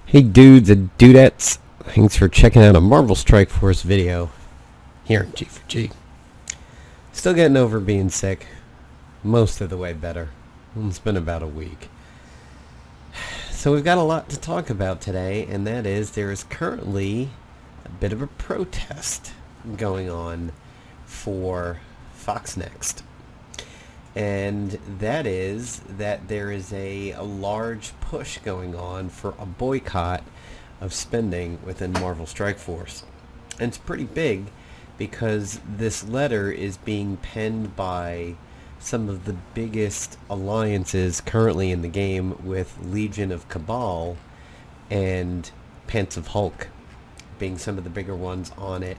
Hey dudes and dudettes, thanks for checking out a Marvel Strike Force video here in G4G. Still getting over being sick, most of the way better. It's been about a week. So we've got a lot to talk about today, and that is there is currently a bit of a protest going on for FoxNext. And that is that there is a large push going on for a boycott of spending within Marvel Strike Force. And it's pretty big because this letter is being penned by some of the biggest alliances currently in the game, with Legion of Cabal and Pants of Hulk being some of the bigger ones on it.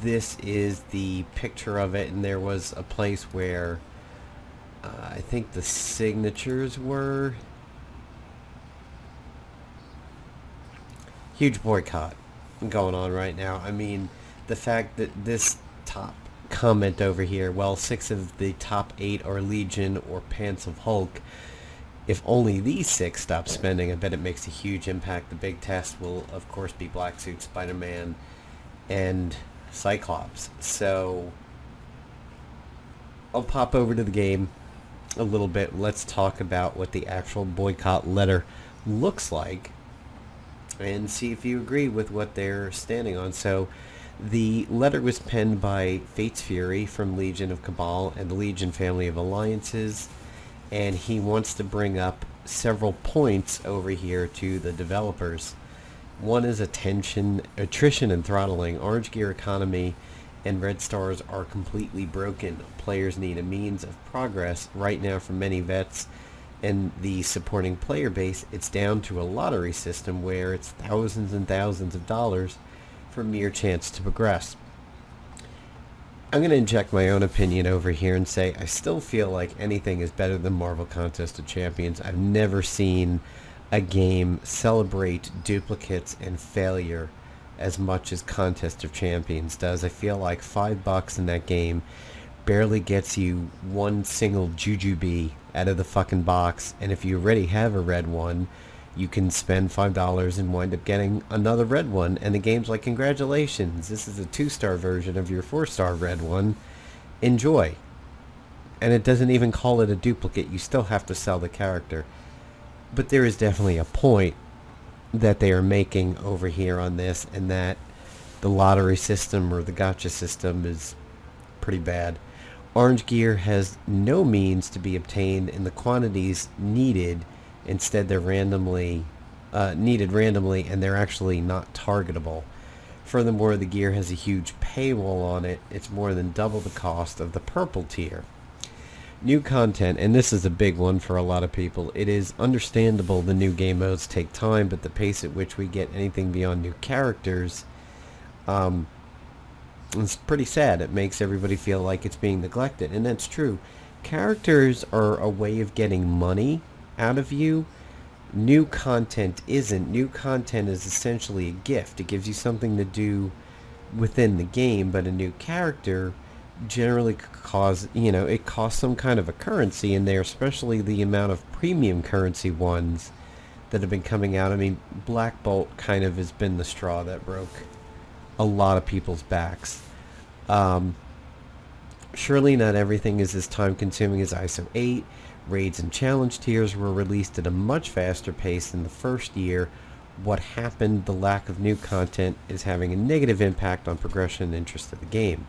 This is the picture of it, and there was a place where I think the signatures were. Huge boycott going on right now. I mean, the fact that this top comment over here, well, 6 of the top 8 are Legion or Pants of Hulk. If only these 6 stop spending, I bet it makes a huge impact. The big test will, of course, be Black Suit, Spider-Man, and Cyclops. So I'll pop over to the game a little bit. Let's talk about what the actual boycott letter looks like and see if you agree with what they're standing on. So the letter was penned by Fate's Fury from Legion of Cabal and the Legion family of alliances, and he wants to bring up several points over here to the developers. One is attrition and throttling. Orange Gear economy and Red Stars are completely broken. Players need a means of progress right now for many vets and the supporting player base. It's down to a lottery system where it's thousands and thousands of dollars for mere chance to progress. I'm going to inject my own opinion over here and say I still feel like anything is better than Marvel Contest of Champions. I've never seen a game celebrate duplicates and failure as much as Contest of Champions does. I feel like $5 in that game barely gets you one single Jujubee out of the fucking box, and if you already have a red one, you can spend $5 and wind up getting another red one, and the game's like, congratulations, this is a 2-star version of your 4-star red one, enjoy. And it doesn't even call it a duplicate. You still have to sell the character. But there is definitely a point that they are making over here on this, and that the lottery system or the gacha system is pretty bad. Orange Gear has no means to be obtained in the quantities needed. Instead, they're needed randomly, and they're actually not targetable. Furthermore, the gear has a huge paywall on it. It's more than double the cost of the purple tier. New content, and this is a big one for a lot of people. It is understandable the new game modes take time, but the pace at which we get anything beyond new characters it's pretty sad. It makes everybody feel like it's being neglected, and that's true. Characters are a way of getting money out of you. New content isn't. New content is essentially a gift. It gives you something to do within the game, but a new character generally it costs some kind of a currency in there, especially the amount of premium currency ones that have been coming out. I mean, Black Bolt kind of has been the straw that broke a lot of people's backs. Surely not everything is as time consuming as ISO 8. Raids and challenge tiers were released at a much faster pace than the first year. What happened? The lack of new content is having a negative impact on progression and interest of the game.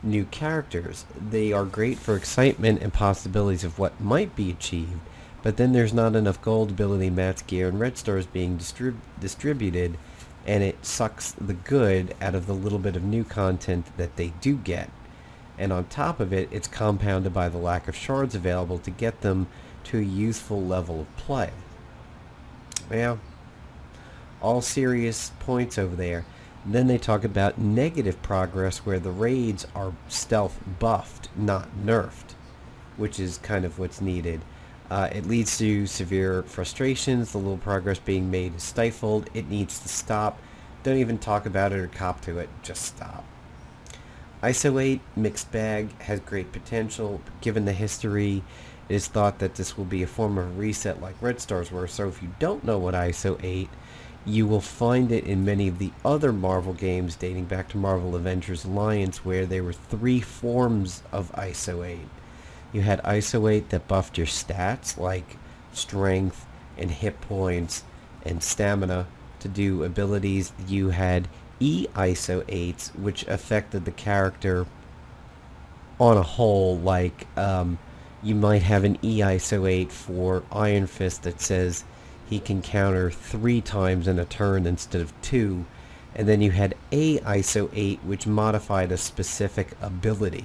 New characters. They are great for excitement and possibilities of what might be achieved, but then there's not enough gold, ability, mats, gear, and red stars being distributed, and it sucks the good out of the little bit of new content that they do get. And on top of it, it's compounded by the lack of shards available to get them to a useful level of play. Yeah, all serious points over there. Then they talk about negative progress, where the raids are stealth buffed, not nerfed, which is kind of what's needed. It leads to severe frustrations. The little progress being made is stifled. It needs to stop. Don't even talk about it or cop to it. Just stop. ISO 8, mixed bag, has great potential. Given the history, it is thought that this will be a form of reset like Red Stars were. So if you don't know what ISO 8, you will find it in many of the other Marvel games dating back to Marvel Avengers Alliance, where there were 3 forms of ISO 8. You had ISO 8 that buffed your stats like strength and hit points and stamina to do abilities. You had E-ISO 8s, which affected the character on a whole, like you might have an E-ISO 8 for Iron Fist that says he can counter 3 times in a turn instead of 2, and then you had a ISO 8 which modified a specific ability.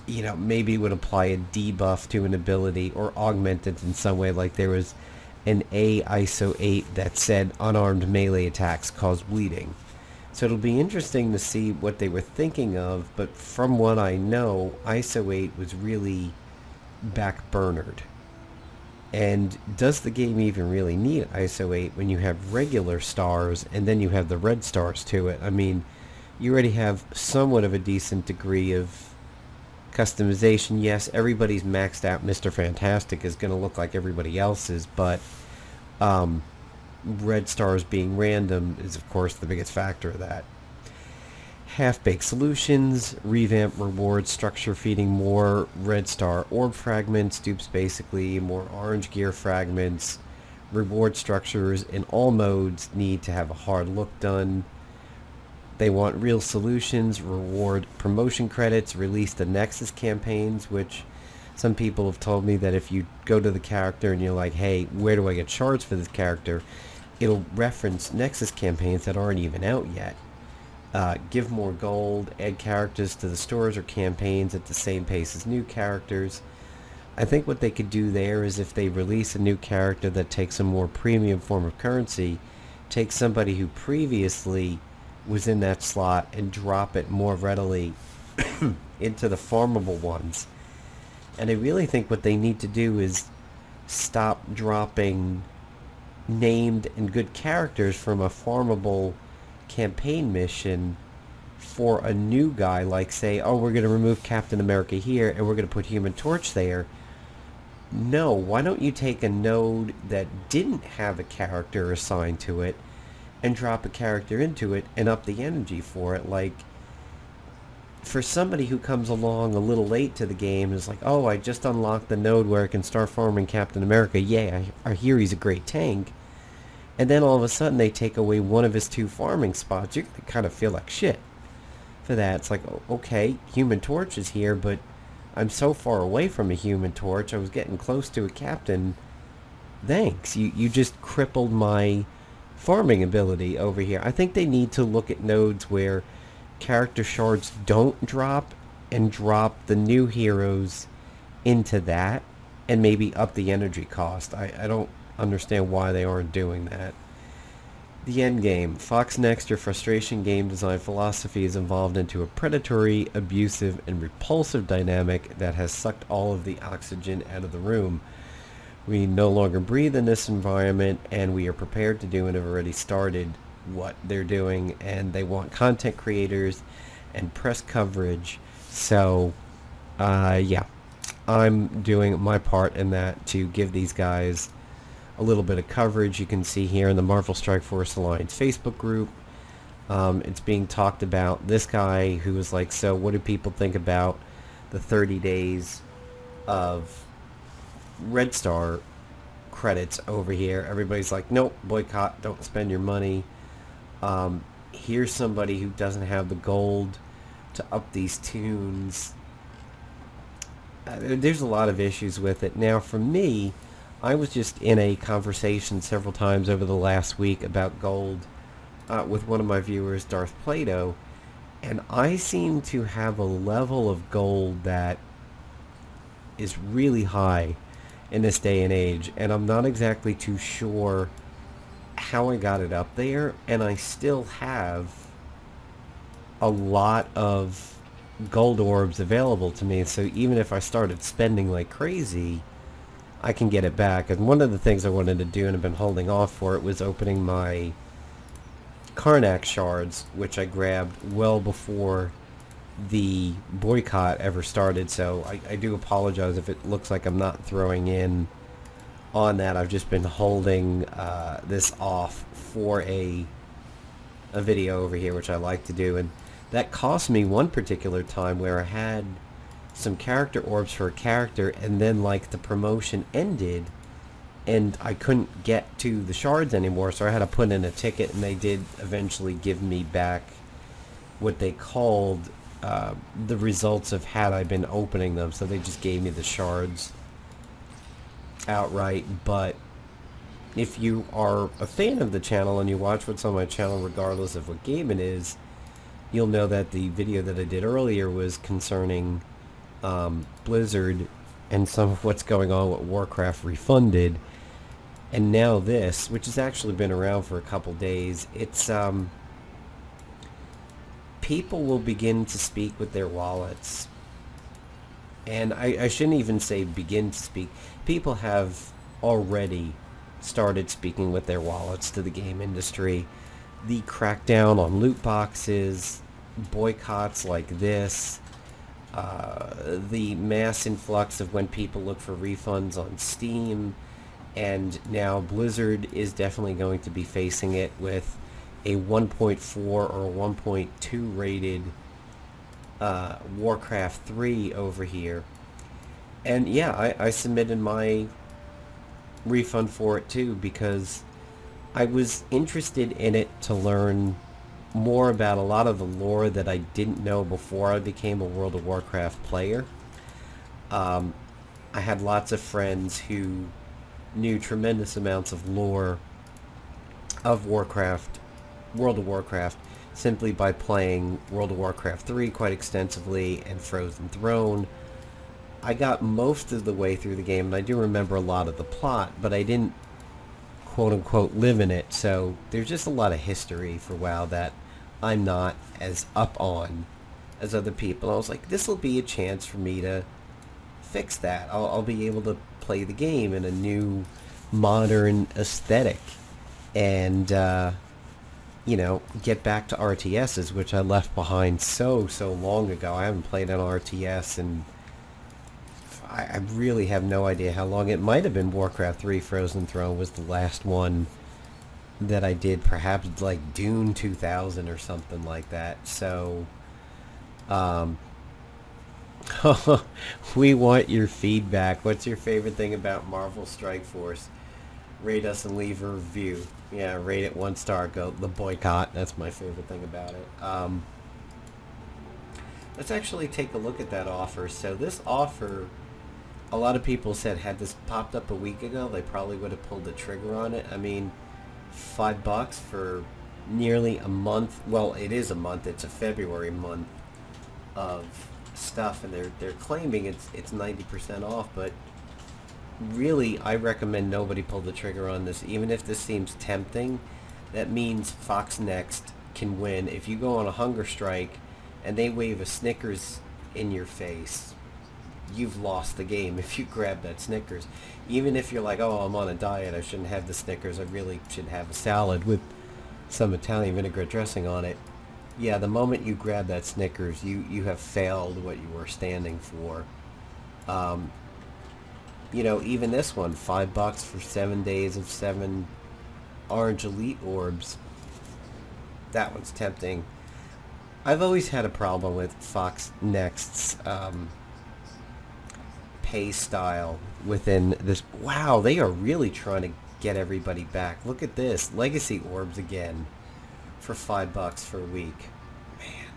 Maybe would apply a debuff to an ability or augment it in some way, like there was an A ISO 8 that said unarmed melee attacks cause bleeding. So it'll be interesting to see what they were thinking of, but from what I know, ISO 8 was really backburnered. And does the game even really need ISO 8 when you have regular stars and then you have the red stars to it? I mean, you already have somewhat of a decent degree of customization. Yes, everybody's maxed out Mr. Fantastic is going to look like everybody else's, but red stars being random is of course the biggest factor of that. Half-baked solutions, revamp reward structure, feeding more red star orb fragments, dupes basically, more orange gear fragments. Reward structures in all modes need to have a hard look done. They want real solutions, reward promotion credits, release the Nexus campaigns, which some people have told me that if you go to the character and you're like, hey, where do I get shards for this character? It'll reference Nexus campaigns that aren't even out yet. Give more gold, add characters to the stores or campaigns at the same pace as new characters. I think what they could do there is if they release a new character that takes a more premium form of currency, take somebody who previously was in that slot and drop it more readily into the farmable ones. And I really think what they need to do is stop dropping named and good characters from a farmable campaign mission for a new guy, like say, oh, we're going to remove Captain America here and we're going to put Human Torch there. No, why don't you take a node that didn't have a character assigned to it and drop a character into it and up the energy for it? Like, for somebody who comes along a little late to the game and is like, oh, I just unlocked the node where I can start farming Captain America. Yeah, I hear he's a great tank. And then all of a sudden they take away one of his 2 farming spots. You're going to kind of feel like shit for that. It's like, okay, Human Torch is here, but I'm so far away from a Human Torch. I was getting close to a captain. Thanks. You just crippled my farming ability over here. I think they need to look at nodes where character shards don't drop and drop the new heroes into that and maybe up the energy cost. I don't understand why they aren't doing that. The end game. FoxNext, your frustration game design philosophy is evolved into a predatory, abusive, and repulsive dynamic that has sucked all of the oxygen out of the room. We no longer breathe in this environment, and we are prepared to do and have already started what they're doing, and they want content creators and press coverage. So, yeah, I'm doing my part in that to give these guys a little bit of coverage. You can see here in the Marvel Strike Force Alliance Facebook group, it's being talked about. This guy who was like, so what do people think about the 30 days of Red Star credits over here? Everybody's like, nope, boycott, don't spend your money. Here's somebody who doesn't have the gold to up these tunes. There's a lot of issues with it. Now, for me, I was just in a conversation several times over the last week about gold with one of my viewers, Darth Plato, and I seem to have a level of gold that is really high in this day and age, and I'm not exactly too sure how I got it up there, and I still have a lot of gold orbs available to me, so even if I started spending like crazy, I can get it back. And one of the things I wanted to do and have been holding off for it was opening my Karnak shards, which I grabbed well before the boycott ever started, so I do apologize if it looks like I'm not throwing in on that. I've just been holding this off for a video over here, which I like to do, and that cost me one particular time where I had some character orbs for a character, and then like the promotion ended and I couldn't get to the shards anymore, so I had to put in a ticket, and they did eventually give me back what they called the results of had I been opening them, so they just gave me the shards outright. But if you are a fan of the channel and you watch what's on my channel regardless of what game it is, you'll know that the video that I did earlier was concerning Blizzard and some of what's going on with Warcraft Refunded. And now this, which has actually been around for a couple days, it's people will begin to speak with their wallets. And I shouldn't even say begin to speak. People have already started speaking with their wallets to the game industry. The crackdown on loot boxes, boycotts like this, the mass influx of when people look for refunds on Steam, and now Blizzard is definitely going to be facing it with a 1.4 or 1.2 rated Warcraft 3 over here. And yeah, I submitted my refund for it too, because I was interested in it to learn more about a lot of the lore that I didn't know before I became a World of Warcraft player. I had lots of friends who knew tremendous amounts of lore of Warcraft, World of Warcraft, simply by playing World of Warcraft 3 quite extensively and Frozen Throne. I got most of the way through the game, and I do remember a lot of the plot, but I didn't quote-unquote live in it, so there's just a lot of history for WoW that I'm not as up on as other people. I was like, this will be a chance for me to fix that. I'll be able to play the game in a new, modern aesthetic, and you know, get back to RTSs, which I left behind so long ago. I haven't played an RTS, and I really have no idea how long. It might have been Warcraft 3 Frozen Throne was the last one that I did, perhaps like Dune 2000 or something like that. So we want your feedback. What's your favorite thing about Marvel Strike Force? Rate us and leave a review. Yeah, rate it 1 star. Go the boycott. That's my favorite thing about it. Let's actually take a look at that offer. So this offer, a lot of people said had this popped up a week ago, they probably would have pulled the trigger on it. I mean, $5 for nearly a month. Well, it is a month. It's a February month of stuff, and they're claiming it's 90% off, but really I recommend nobody pull the trigger on this. Even if this seems tempting, that means FoxNext can win. If you go on a hunger strike and they wave a Snickers in your face, you've lost the game if you grab that Snickers. Even if you're like, oh, I'm on a diet, I shouldn't have the Snickers, I really should have a salad with some Italian vinaigrette dressing on it. Yeah, the moment you grab that Snickers, you have failed what you were standing for. You know, even this one, $5 for 7 days of 7 orange elite orbs. That one's tempting. I've always had a problem with FoxNext's pay style within this. Wow, they are really trying to get everybody back. Look at this. Legacy orbs again for $5 for a week. Man.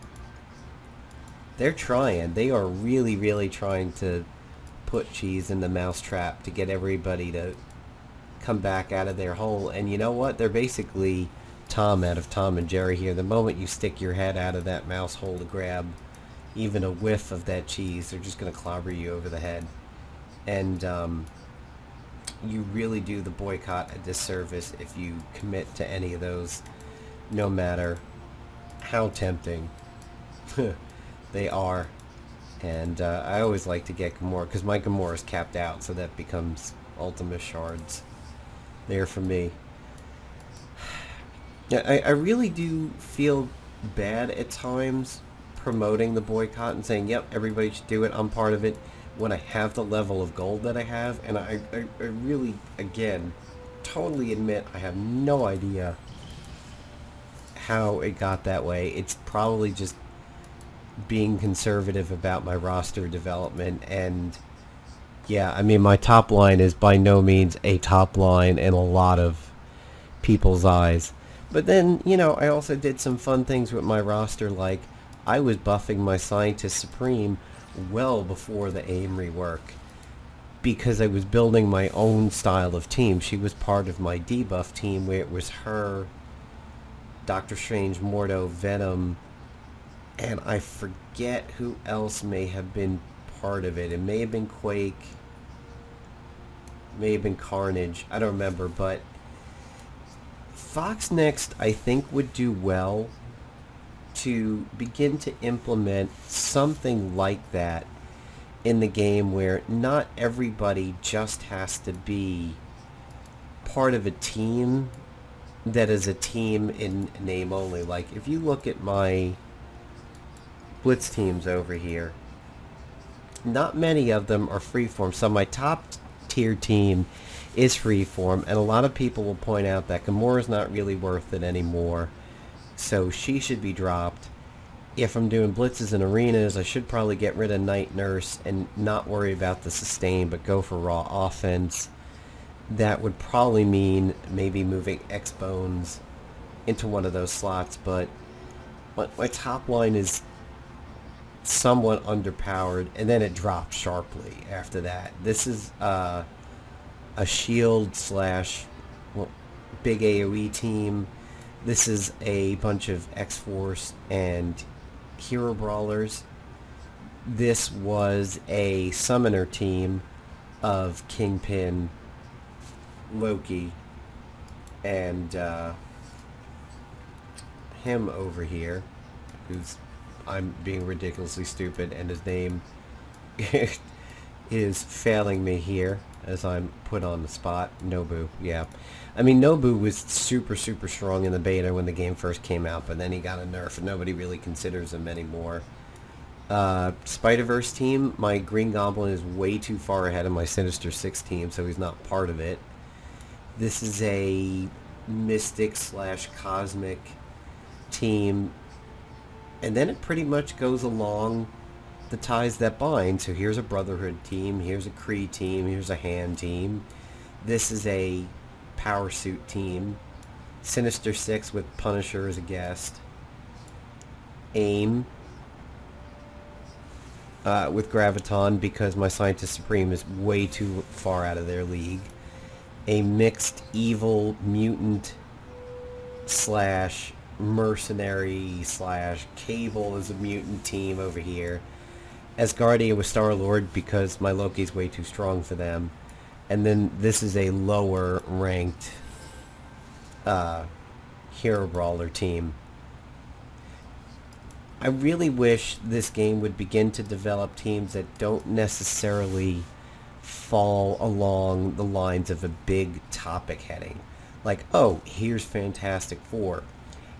They're trying. They are really trying to put cheese in the mousetrap to get everybody to come back out of their hole. And you know what? They're basically Tom out of Tom and Jerry here. The moment you stick your head out of that mouse hole to grab even a whiff of that cheese, they're just going to clobber you over the head. And you really do the boycott a disservice if you commit to any of those, no matter how tempting they are. And I always like to get Gamora, because my Gamora is capped out, so that becomes Ultima Shards there for me. Yeah, I really do feel bad at times, promoting the boycott and saying, yep, everybody should do it, I'm part of it, when I have the level of gold that I have. And I really, again, totally admit I have no idea how it got that way. It's probably just being conservative about my roster development. And yeah, I mean, my top line is by no means a top line in a lot of people's eyes. But then, you know, I also did some fun things with my roster, like I was buffing my Scientist Supreme well before the AIM rework because I was building my own style of team. She was part of my debuff team where it was her, Doctor Strange, Mordo, Venom, and I forget who else may have been part of it. It may have been Quake, may have been Carnage, I don't remember, but FoxNext, I think, would do well to begin to implement something like that in the game where not everybody just has to be part of a team that is a team in name only. Like, if you look at my Blitz teams over here, not many of them are freeform. So my top tier team is freeform, and a lot of people will point out that Gamora's not really worth it anymore, so she should be dropped. If I'm doing blitzes and arenas, I should probably get rid of Night Nurse and not worry about the sustain, but go for raw offense. That would probably mean maybe moving X-Bones into one of those slots, but my top line is somewhat underpowered, and then it drops sharply after that. This is a shield slash big AoE team. This is a bunch of X-Force and Hero Brawlers. This was a summoner team of Kingpin, Loki, and him over here, who's, I'm being ridiculously stupid, and his name is failing me here as I'm put on the spot. Nobu, yeah. I mean, Nobu was super, super strong in the beta when the game first came out, but then he got a nerf, and nobody really considers him anymore. Spider-Verse team, my Green Goblin is way too far ahead of my Sinister Six team, so he's not part of it. This is a Mystic slash Cosmic team, and then it pretty much goes along the ties that bind. So here's a Brotherhood team, here's a Kree team, here's a Hand team. This is a Power Suit team. Sinister Six with Punisher as a guest. AIM with Graviton because my Scientist Supreme is way too far out of their league. A mixed evil mutant slash mercenary slash Cable is a mutant team over here. Asgardia with Star-Lord because my Loki's way too strong for them. And then this is a lower ranked Hero Brawler team. I really wish this game would begin to develop teams that don't necessarily fall along the lines of a big topic heading. Like, oh, here's Fantastic Four.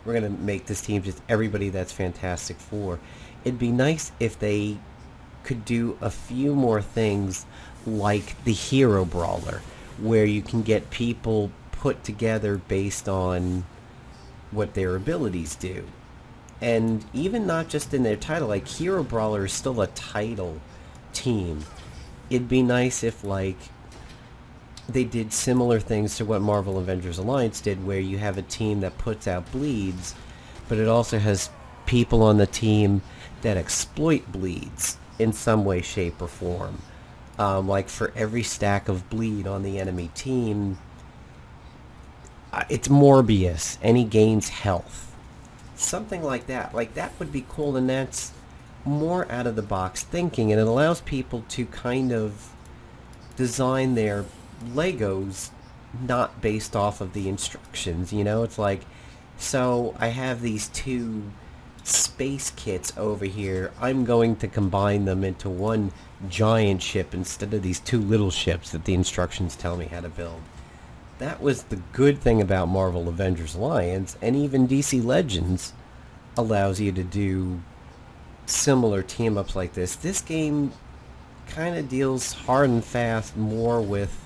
We're going to make this team just everybody that's Fantastic Four. It'd be nice if they could do a few more things like the Hero Brawler, where you can get people put together based on what their abilities do. And even not just in their title, like Hero Brawler is still a title team. It'd be nice if, like, they did similar things to what Marvel Avengers Alliance did, where you have a team that puts out bleeds, but it also has people on the team that exploit bleeds in some way, shape, or form. Like, for every stack of bleed on the enemy team, it's Morbius, and he gains health. Something like that. Like, that would be cool, and that's more out-of-the-box thinking, and it allows people to kind of design their Legos not based off of the instructions, you know? It's like, so I have these two space kits over here. I'm going to combine them into one giant ship instead of these two little ships that the instructions tell me how to build. That was the good thing about Marvel Avengers Alliance, and even DC Legends allows you to do similar team ups like this. This game kind of deals hard and fast more with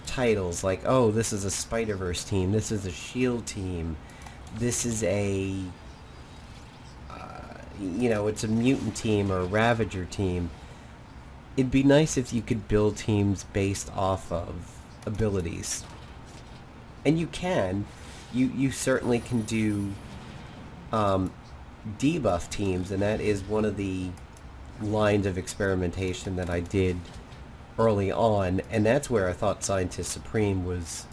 titles like, oh, this is a Spider-Verse team, this is a Shield team, this is a it's a mutant team or a Ravager team. It'd be nice if you could build teams based off of abilities. And you can. You certainly can do debuff teams, and that is one of the lines of experimentation that I did early on, and that's where I thought Scientist Supreme was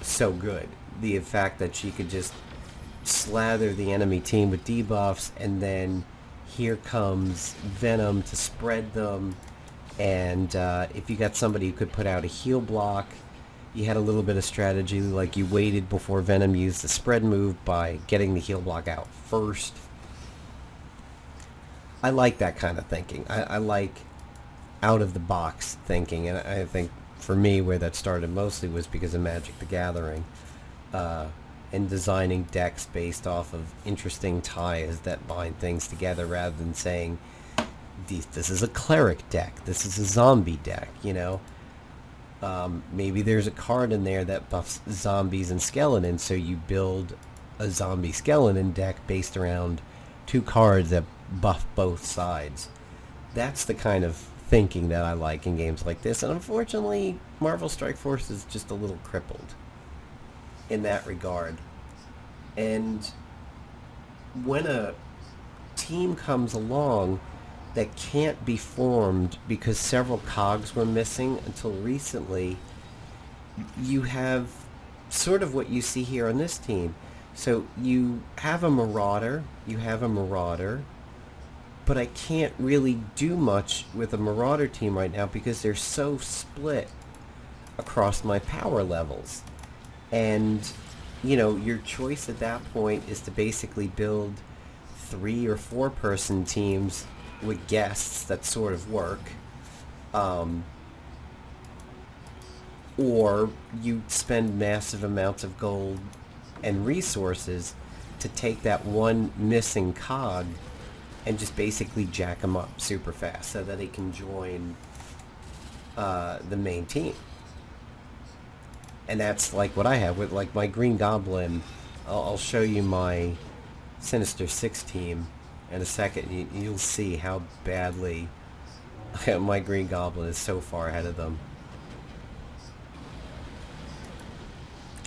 so good. The fact that she could just slather the enemy team with debuffs, and then here comes Venom to spread them, and if you got somebody who could put out a heal block, you had a little bit of strategy, like you waited before Venom used the spread move by getting the heal block out first. I like that kind of thinking. I like out-of-the-box thinking, and I think for me where that started mostly was because of Magic the Gathering, and designing decks based off of interesting ties that bind things together rather than saying, this is a cleric deck, this is a zombie deck, maybe there's a card in there that buffs zombies and skeletons, so you build a zombie skeleton deck based around two cards that buff both sides. That's the kind of thinking that I like in games like this, and unfortunately Marvel Strike Force is just a little crippled in that regard. And when a team comes along that can't be formed because several cogs were missing until recently, you have sort of what you see here on this team. So you have a Marauder, but I can't really do much with a Marauder team right now because they're so split across my power levels. And, your choice at that point is to basically build 3 or 4 person teams with guests that sort of work. Or you spend massive amounts of gold and resources to take that one missing cog and just basically jack them up super fast so that they can join the main team. And that's like what I have with like my Green Goblin. I'll show you my Sinister Six team in a second. You'll see how badly my Green Goblin is so far ahead of them.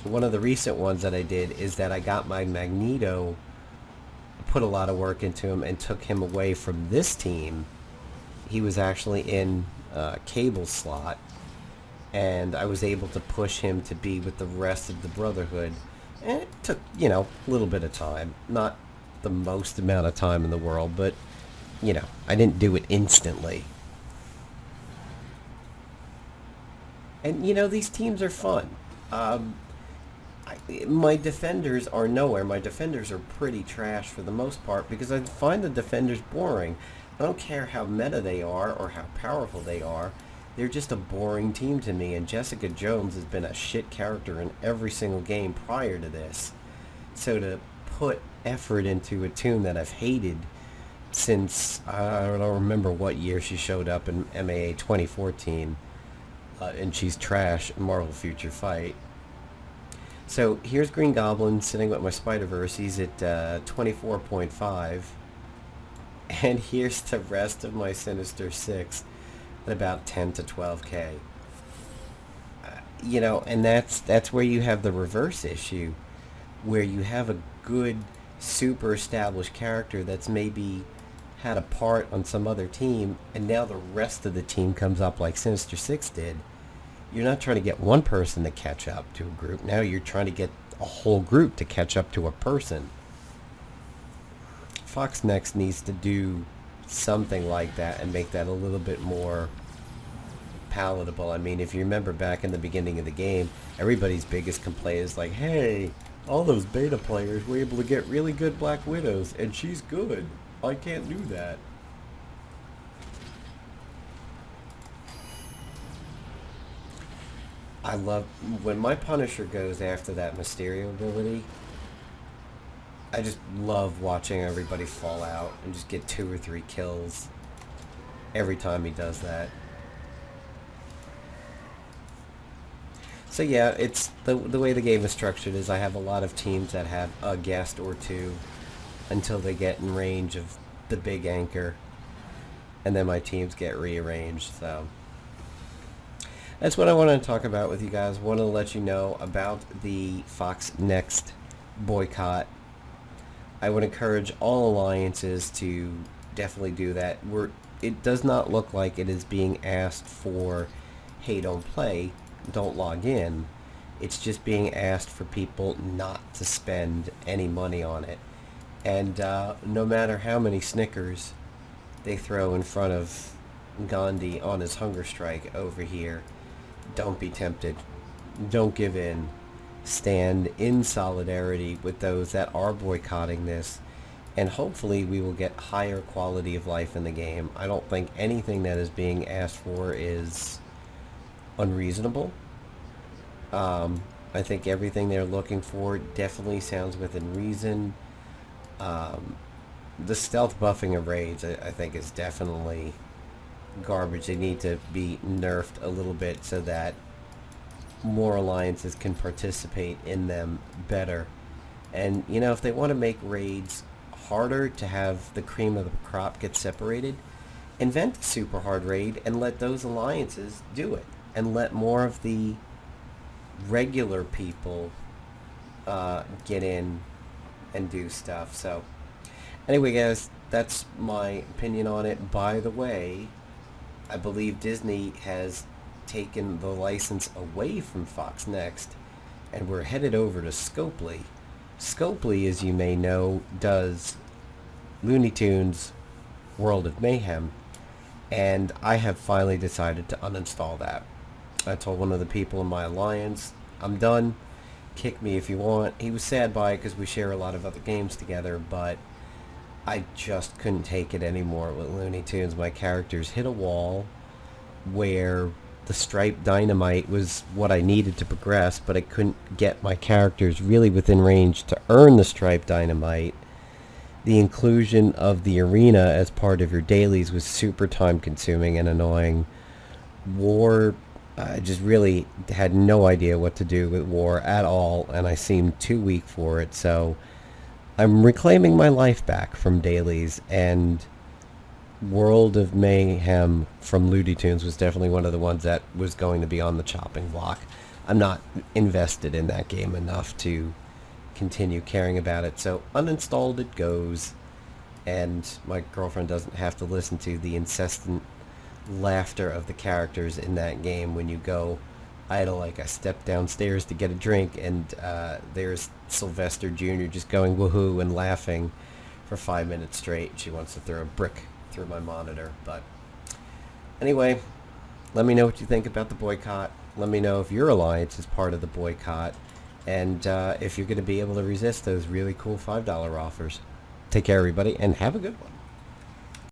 One of the recent ones that I did is that I got my Magneto, put a lot of work into him, and took him away from this team. He was actually in Cable slot, and I was able to push him to be with the rest of the Brotherhood. And it took, a little bit of time. Not the most amount of time in the world, but, I didn't do it instantly. And, these teams are fun. My defenders are nowhere. My defenders are pretty trash for the most part because I find the defenders boring. I don't care how meta they are or how powerful they are. They're just a boring team to me, and Jessica Jones has been a shit character in every single game prior to this. So to put effort into a tune that I've hated since, I don't remember what year she showed up in MAA 2014, and she's trash in Marvel Future Fight. So here's Green Goblin sitting with my Spider-Verse. He's at 24.5. And here's the rest of my Sinister Six at about 10 to 12k. And that's where you have the reverse issue, where you have a good, super established character that's maybe had a part on some other team, and now the rest of the team comes up like Sinister Six did. You're not trying to get one person to catch up to a group. Now you're trying to get a whole group to catch up to a person. FoxNext needs to do something like that and make that a little bit more palatable. I mean, if you remember back in the beginning of the game, everybody's biggest complaint is like, hey, all those beta players were able to get really good Black Widows, and she's good. I can't do that. I love when my Punisher goes after that Mysterio ability. I just love watching everybody fall out and just get 2 or 3 kills every time he does that. So yeah, it's the way the game is structured is I have a lot of teams that have a guest or two until they get in range of the big anchor, and then my teams get rearranged. So that's what I wanted to talk about with you guys. Want to let you know about the FoxNext boycott. I would encourage all alliances to definitely do that. It does not look like it is being asked for, hey, don't play, don't log in. It's just being asked for people not to spend any money on it. And no matter how many Snickers they throw in front of Gandhi on his hunger strike over here, don't be tempted. Don't give in. Stand in solidarity with those that are boycotting this, and hopefully we will get higher quality of life in the game. I don't think anything that is being asked for is unreasonable. I think everything they're looking for definitely sounds within reason. The stealth buffing of raids, I think, is definitely garbage. They need to be nerfed a little bit so that more alliances can participate in them better. And, you know, if they want to make raids harder to have the cream of the crop get separated, invent a super hard raid and let those alliances do it. And let more of the regular people get in and do stuff. So, anyway, guys, that's my opinion on it. By the way, I believe Disney has taken the license away from FoxNext, and we're headed over to Scopely. Scopely, as you may know, does Looney Tunes World of Mayhem, and I have finally decided to uninstall that. I told one of the people in my alliance, I'm done. Kick me if you want. He was sad by it because we share a lot of other games together, but I just couldn't take it anymore with Looney Tunes. My characters hit a wall where the striped dynamite was what I needed to progress, but I couldn't get my characters really within range to earn the striped dynamite. The inclusion of the arena as part of your dailies was super time consuming and annoying. War, I just really had no idea what to do with war at all, and I seemed too weak for it, so I'm reclaiming my life back from dailies, and World of Mayhem from Looney Tunes was definitely one of the ones that was going to be on the chopping block. I'm not invested in that game enough to continue caring about it, so uninstalled it goes, and my girlfriend doesn't have to listen to the incessant laughter of the characters in that game when you go idle. Like, I step downstairs to get a drink, and there's Sylvester Jr. just going woohoo and laughing for 5 minutes straight. She wants to throw a brick through my monitor. But anyway, let me know what you think about the boycott. Let me know if your alliance is part of the boycott, and if you're going to be able to resist those really cool $5 offers. Take care, everybody, and have a good one.